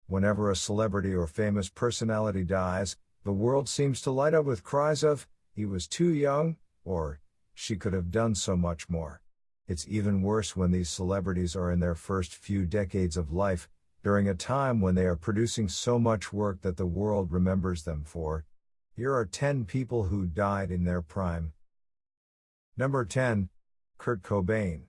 Whenever a celebrity or famous personality dies, the world seems to light up with cries of, "He was too young," or, "She could have done so much more." It's even worse when these celebrities are in their first few decades of life, during a time when they are producing so much work that the world remembers them for. Here are 10 people who died in their prime. Number 10. Kurt Cobain.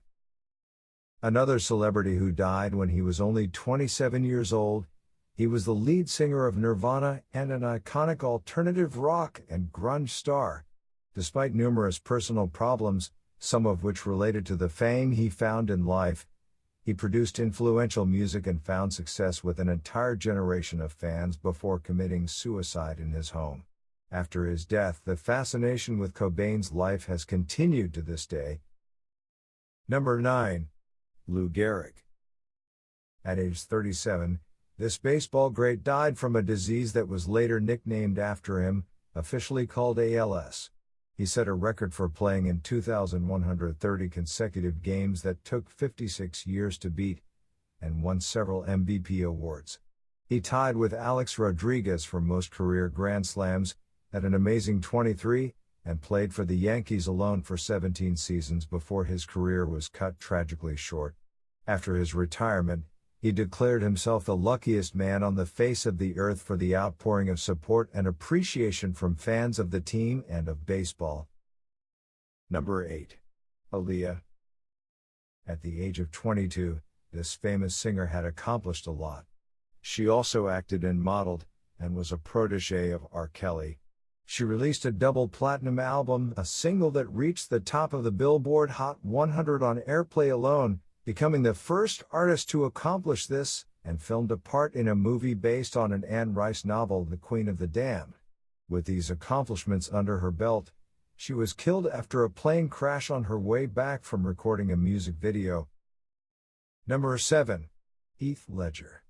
Another celebrity who died when he was only 27 years old. He was the lead singer of Nirvana and an iconic alternative rock and grunge star. Despite numerous personal problems, some of which related to the fame he found in life, he produced influential music and found success with an entire generation of fans before committing suicide in his home. After his death, the fascination with Cobain's life has continued to this day. Number 9. Lou Gehrig. At age 37, this baseball great died from a disease that was later nicknamed after him, officially called ALS. He set a record for playing in 2,130 consecutive games that took 56 years to beat, and won several MVP awards. He tied with Alex Rodriguez for most career Grand Slams, at an amazing 23, and played for the Yankees alone for 17 seasons before his career was cut tragically short. After his retirement, he declared himself the luckiest man on the face of the earth for the outpouring of support and appreciation from fans of the team and of baseball. Number 8. Aaliyah. At the age of 22, this famous singer had accomplished a lot. She also acted and modeled, and was a protege of R. Kelly. She released a double platinum album, a single that reached the top of the Billboard Hot 100 on airplay alone, becoming the first artist to accomplish this, and filmed a part in a movie based on an Anne Rice novel, The Queen of the Damned. With these accomplishments under her belt, she was killed after a plane crash on her way back from recording a music video. Number 7. Heath Ledger.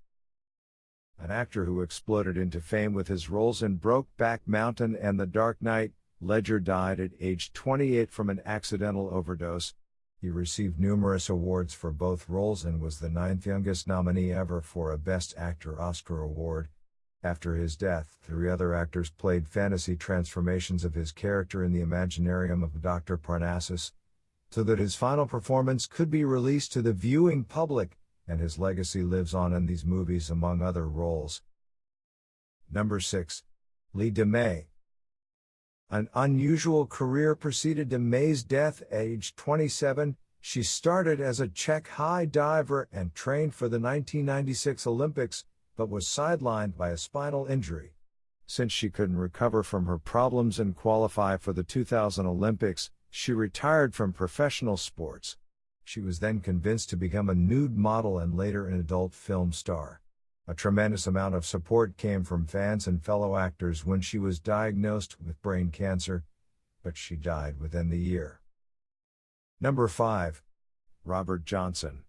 An actor who exploded into fame with his roles in Brokeback Mountain and The Dark Knight, Ledger died at age 28 from an accidental overdose. He received numerous awards for both roles and was the 9th youngest nominee ever for a Best Actor Oscar award. After his death, 3 other actors played fantasy transformations of his character in the Imaginarium of Dr. Parnassus, so that his final performance could be released to the viewing public, and his legacy lives on in these movies among other roles. Number 6. Lida Mae. An unusual career preceded Mae's death at age 27. She started as a Czech high diver and trained for the 1996 Olympics, but was sidelined by a spinal injury. Since she couldn't recover from her problems and qualify for the 2000 Olympics, she retired from professional sports. She was then convinced to become a nude model and later an adult film star. A tremendous amount of support came from fans and fellow actors when she was diagnosed with brain cancer, but she died within the year. Number 5. Robert Johnson.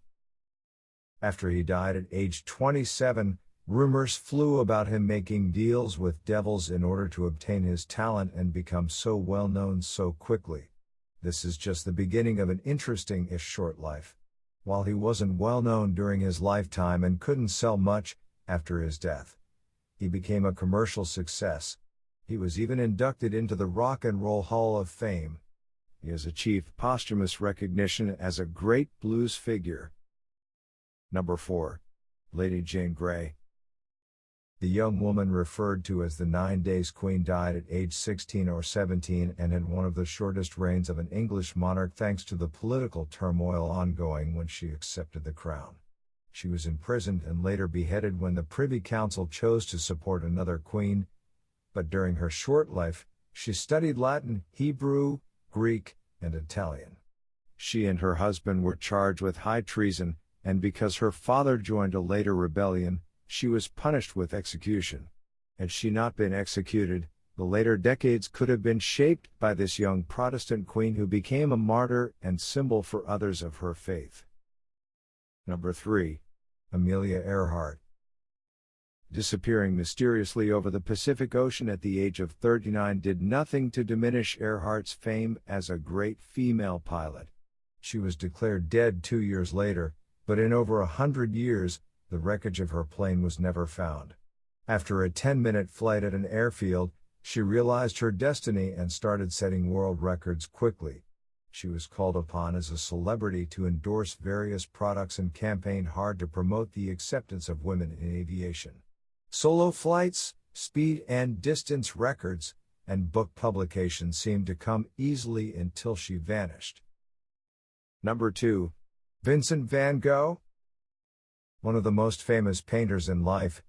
After he died at age 27, rumors flew about him making deals with devils in order to obtain his talent and become so well known so quickly. This is just the beginning of an interesting-ish short life. While he wasn't well known during his lifetime and couldn't sell much, after his death, he became a commercial success. He was even inducted into the Rock and Roll Hall of Fame. He has achieved posthumous recognition as a great blues figure. Number 4. Lady Jane Grey. The young woman referred to as the 9 Days Queen died at age 16 or 17 and had one of the shortest reigns of an English monarch thanks to the political turmoil ongoing when she accepted the crown. She was imprisoned and later beheaded when the Privy Council chose to support another queen, but during her short life, she studied Latin, Hebrew, Greek, and Italian. She and her husband were charged with high treason, and because her father joined a later rebellion, she was punished with execution. Had she not been executed, the later decades could have been shaped by this young Protestant queen who became a martyr and symbol for others of her faith. Number 3. Amelia Earhart. Disappearing mysteriously over the Pacific Ocean at the age of 39 did nothing to diminish Earhart's fame as a great female pilot. She was declared dead 2 years later, but in over 100 years, The wreckage of her plane was never found. After a 10-minute flight at an airfield, she realized her destiny and started setting world records quickly. She was called upon as a celebrity to endorse various products and campaigned hard to promote the acceptance of women in aviation. Solo flights, speed and distance records, and book publication seemed to come easily until she vanished. Number 2. Vincent Van Gogh. One of the most famous painters in life,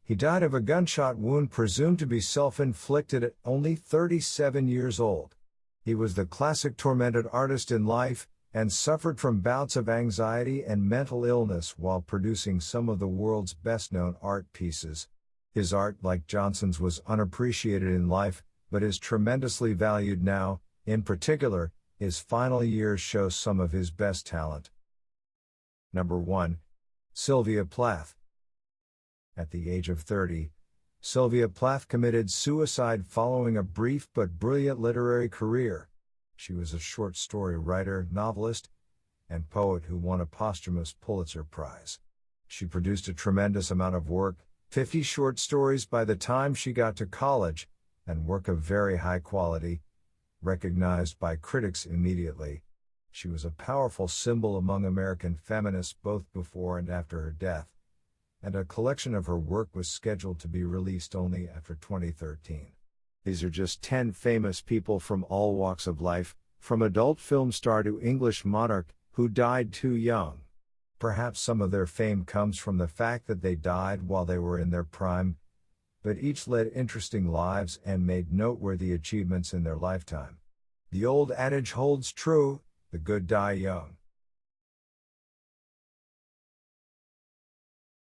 he died of a gunshot wound presumed to be self-inflicted at only 37 years old. He was the classic tormented artist in life, and suffered from bouts of anxiety and mental illness while producing some of the world's best-known art pieces. His art, like Johnson's, was unappreciated in life, but is tremendously valued now. In particular, his final years show some of his best talent. Number 1. Sylvia Plath. At the age of 30, Sylvia Plath committed suicide following a brief but brilliant literary career. She was a short story writer, novelist, and poet who won a posthumous Pulitzer Prize. She produced a tremendous amount of work, 50 short stories by the time she got to college, and work of very high quality, recognized by critics immediately. She was a powerful symbol among American feminists both before and after her death, and a collection of her work was scheduled to be released only after 2013. These are just 10 famous people from all walks of life, from adult film star to English monarch, who died too young. Perhaps some of their fame comes from the fact that they died while they were in their prime, but each led interesting lives and made noteworthy achievements in their lifetime. The old adage holds true, the good die young.